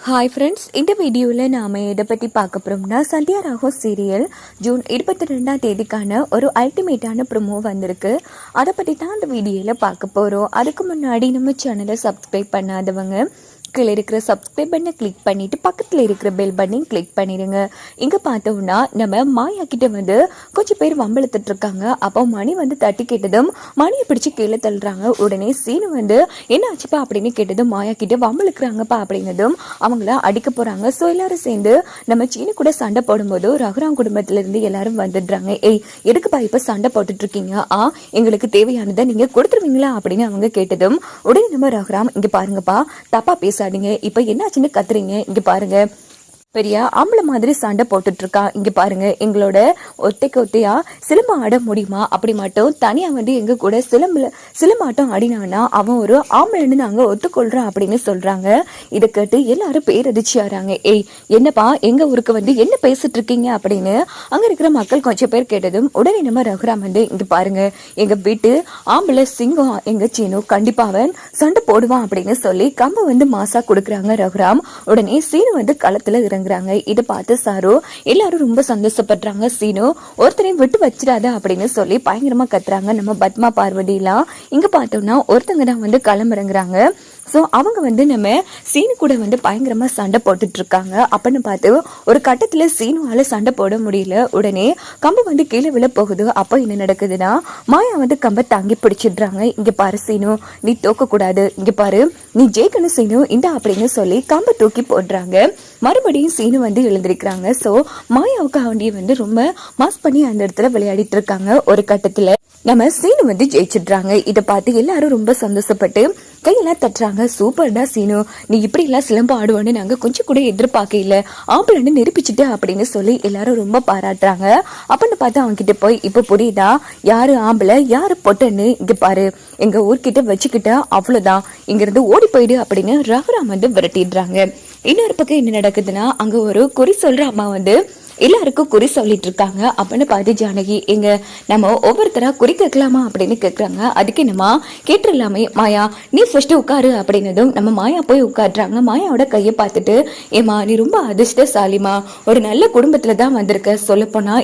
Hi friends, இந்த வீடியோவில் நாம் எதை பற்றி பார்க்க போகிறோம்னா, சந்தியா ராகோ சீரியல் ஜூன் 22 ஒரு அல்டிமேட்டான ப்ரோமோ வந்திருக்கு. அதை பற்றி தான் அந்த வீடியோவில் பார்க்க போகிறோம். அதுக்கு முன்னாடி நம்ம சேனலை சப்ஸ்கிரைப் பண்ணாதவங்க கீழே இருக்கிற சப்ஸ்கிரைப் பண்ணை கிளிக் பண்ணிவிட்டு பக்கத்தில் இருக்கிற பெல் பட்டனையும் கிளிக் பண்ணிடுங்க. இங்கே பார்த்தோம்னா நம்ம மாயா கிட்ட வந்து கொஞ்சம் பேர் வம்பளத்துட்டு இருக்காங்க. அப்போ மணி வந்து தட்டி கேட்டதும் மணியை பிடிச்சி கீழே தள்ளுறாங்க. உடனே சீனு வந்து என்ன ஆச்சுப்பா அப்படின்னு கேட்டதும் மாயா கிட்ட வம்பளுக்குறாங்கப்பா அப்படின்னதும் அவங்கள அடிக்க போகிறாங்க. ஸோ எல்லாரும் சேர்ந்து நம்ம சீனு கூட சண்டை போடும்போது ரகுராம் குடும்பத்திலேருந்து எல்லாரும் வந்துடுறாங்க. எதுக்குப்பா இப்போ சண்டை போட்டுட்டு இருக்கீங்க? எங்களுக்கு தேவையானதை நீங்கள் கொடுத்துருவீங்களா அப்படின்னு அவங்க கேட்டதும் உடனே நம்ம ரகுராம் இங்கே பாருங்கப்பா, தப்பா பேச இப்ப என்னாச்சுன்னு கத்துறீங்க, இங்க பாருங்க பெரிய ஆம்பளை மாதிரி சண்டை போட்டுட்டு இருக்கா. இங்க பாருங்க, எங்களோட ஒத்தையா சிலம்பம் ஆட முடியுமா? அப்படி மட்டும் தனியா வந்து எங்க கூட சிலம்பாட்டம் ஆடினானா அவன் ஒரு ஆம்பளைன்னு நாங்க ஒத்துக்கொள்றோம் அப்படின்னு சொல்றாங்க. இதை கேட்டு எல்லாரும் பேரதிர்ச்சி ஆறாங்க. என்னப்பா எங்க ஊருக்கு வந்து என்ன பேசிட்டு இருக்கீங்க அப்படின்னு அங்க இருக்கிற மக்கள் கொஞ்சம் பேர் கேட்டதும் உடனே நம்ம ரகுராம் வந்து இங்க பாருங்க, எங்க வீட்டு ஆம்பளை சிங்கம் எங்க சீனு கண்டிப்பா அவன் சண்டை போடுவான் அப்படின்னு சொல்லி கம்பை வந்து மாசா கொடுக்குறாங்க ரகுராம். உடனே சீனு வந்து களத்துல இறங்க. இதை பார்த்து சாரு எல்லாரும் ரொம்ப சந்தோஷப்படுறாங்க. சீனு ஒருத்தரையும் விட்டு வச்சிடாத அப்படின்னு சொல்லி பயங்கரமா கத்துறாங்க. நம்ம பத்மா பார்வதி எல்லாம் இங்க பார்த்தோம்னா ஒருத்தங்க தான் வந்து களமிறங்குறாங்க. ஸோ அவங்க வந்து நம்ம சீனு கூட வந்து பயங்கரமா சண்டை போட்டுட்டு இருக்காங்க. அப்படின்னு பார்த்து ஒரு கட்டத்துல சீனுவால சண்டை போட முடியல. உடனே கம்பு வந்து கீழே விழ போகுது. அப்போ என்ன நடக்குதுன்னா மாயா வந்து கம்பை தாங்கி பிடிச்சிடுறாங்க. இங்க பாரு சீனு, நீ தோக்க கூடாது, இங்க பாரு நீ ஜெயிக்கணும் சீனு இந்த அப்படின்னு சொல்லி கம்பை தூக்கி போடுறாங்க. மறுபடியும் சீனு வந்து எழுந்திருக்கிறாங்க. ஸோ மாயாவுக்கு அவண்டிய வந்து ரொம்ப மாஸ் பண்ணி அந்த இடத்துல விளையாடிட்டு இருக்காங்க. ஒரு கட்டத்துல நம்ம சீனு வந்து ஜெயிச்சிடுறாங்க. இதை பார்த்து எல்லாரும் ரொம்ப சந்தோஷப்பட்டு கையெல்லாம் தட்டுறாங்க. சூப்பர்டா சீனு, நீ இப்படி எல்லாம் சிலம்பம் ஆடுவோன்னு நாங்க கொஞ்சம் கூட எதிர்பார்க்க இல்ல, ஆம்பளன்னு நிரூபிச்சுட்டு அப்படின்னு சொல்லி எல்லாரும் ரொம்ப பாராட்டுறாங்க. அப்படின்னு பார்த்து அவங்க கிட்ட போய் இப்ப புரியுதா யாரு ஆம்பளை யாரு பொட்டன்னு? இங்க பாரு, எங்க ஊர்கிட்ட வச்சுக்கிட்ட அவ்வளவுதான், இங்க இருந்து ஓடி போயிடு அப்படின்னு ரகுராம் வந்து விரட்டிடுறாங்க. இன்னொரு பக்கம் என்ன நடக்குதுன்னா, அங்க ஒரு குறி சொல்ற அம்மா வந்து எல்லாருக்கும் குறி சொல்லிட்டு இருக்காங்க. அப்படின்னு பார்த்து ஜானகி, எங்க நம்ம ஒவ்வொருத்தரா குறி கேட்கலாமா அப்படின்னு கேட்கறாங்க. அதுக்கு என்னமா கேட்டுடலாமே மாயா, நீ ஃபர்ஸ்ட் உட்காரு அப்படின்னதும் நம்ம மாயா போய் உட்காடுறாங்க. மாயாவோட கையை பார்த்துட்டு, ஏமா நீ ரொம்ப அதிர்ஷ்டசாலிமா, ஒரு நல்ல குடும்பத்துல தான் வந்திருக்க. சொல்ல போனா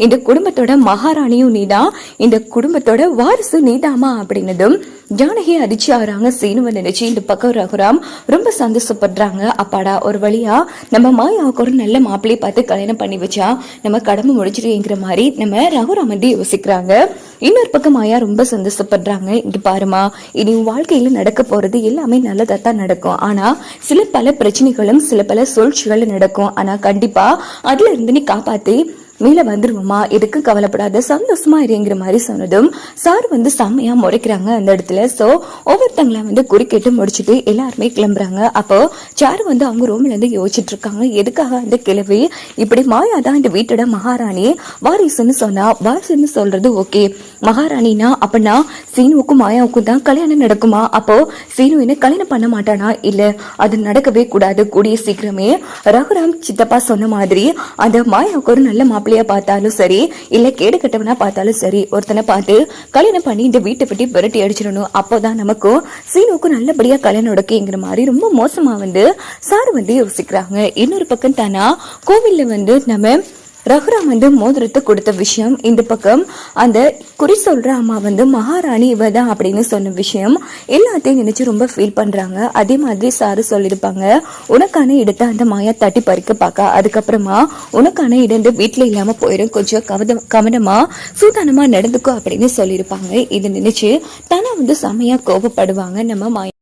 இந்த குடும்பத்தோட மகாராணியும் நீதான், இந்த குடும்பத்தோட வாரிசு நீதாமா அப்படின்னதும் ஜானகி அதிர்ச்சி ஆகுறாங்க. சீனுவை நினைச்சு இந்த பக்கம் ரகுராம் ரொம்ப சந்தோஷப்படுறாங்க. அப்பாடா ஒரு வழியா நம்ம மாயாவுக்கு ஒரு நல்ல மாப்பிள்ளை பார்த்து கல்யாணம் பண்ணி வச்சா நம்ம கடமை முடிச்சிருங்கிற மாதிரி நம்ம ரகுராம் வந்து யோசிக்கிறாங்க. இன்னொரு பக்கம் மாயா ரொம்ப சந்தோஷப்படுறாங்க. இங்க பாருமா, இனி வாழ்க்கையில நடக்க போறது எல்லாமே நல்லதாத்தான் நடக்கும். ஆனா சில பல பிரச்சனைகளும் சில பல சூழ்ச்சிகளும் நடக்கும். ஆனா கண்டிப்பா அதுல இருந்து நீ காப்பாத்தி மேல வந்துருவோமா, எதுக்கு கவலைப்படாத, சந்தோஷமா இருங்கிற மாதிரி சொன்னதும் சார் வந்து செம்மையா முறைக்கிறாங்க அந்த இடத்துல. சோ ஒவ்வொருத்தங்களா வந்து குறிக்கிட்டு முடிச்சுட்டு எல்லாருமே கிளம்புறாங்க. அப்போ சாரு வந்து அவங்க ரூம்ல இருந்து யோசிச்சுட்டு இருக்காங்க, எதுக்காக அந்த கிழவி இப்படி மாயா தான் இந்த வீட்டோட மகாராணி வாரிசுன்னு சொன்னா, வாரிசுன்னு சொல்றது ஓகே, மகாராணினா அப்படின்னா சீனுவுக்கும் மாயாவுக்கும் தான் கல்யாணம் நடக்குமா? அப்போ சீனு என்ன கல்யாணம் பண்ண மாட்டானா? இல்ல, அது நடக்கவே கூடாது. கூடிய சீக்கிரமே ரகுராம் சித்தப்பா சொன்ன மாதிரி அந்த மாயாவுக்கு ஒரு நல்ல மாப்பிள்ளை பார்த்தாலும் சரி, இல்ல கேடு கட்டவனா பார்த்தாலும் சரி, ஒருத்தனை பார்த்து கல்யாணம் பண்ணி இந்த வீட்டை பற்றி விரட்டி அடிச்சிடணும். அப்போதான் நமக்கும் சீனுக்கும் நல்லபடியா கல்யாணம் நடக்குங்கிற மாதிரி ரொம்ப மோசமா வந்து சார் வந்து யோசிக்கிறாங்க. இன்னொரு பக்கம் தானா கோவில்ல வந்து நம்ம ரகுராம் வந்து மோதிரத்தை கொடுத்த விஷயம், இந்த பக்கம் அந்த குறி சொல்ற அம்மா வந்து மகாராணி இவதான் அப்படின்னு சொன்ன விஷயம் எல்லாத்தையும் நினைச்சு ரொம்ப ஃபீல் பண்றாங்க. அதே மாதிரி சாரு சொல்லிருப்பாங்க, உனக்கான இடத்தை அந்த மாயா தட்டி பறிக்க பார்க்க, அதுக்கப்புறமா உனக்கான இடம் வீட்டுல இல்லாம போயிடும், கொஞ்சம் கவனமா சூதானமா நடந்துக்கோ அப்படின்னு சொல்லியிருப்பாங்க. இதை நினைச்சு தானே வந்து செமையா கோபப்படுவாங்க நம்ம மாயா.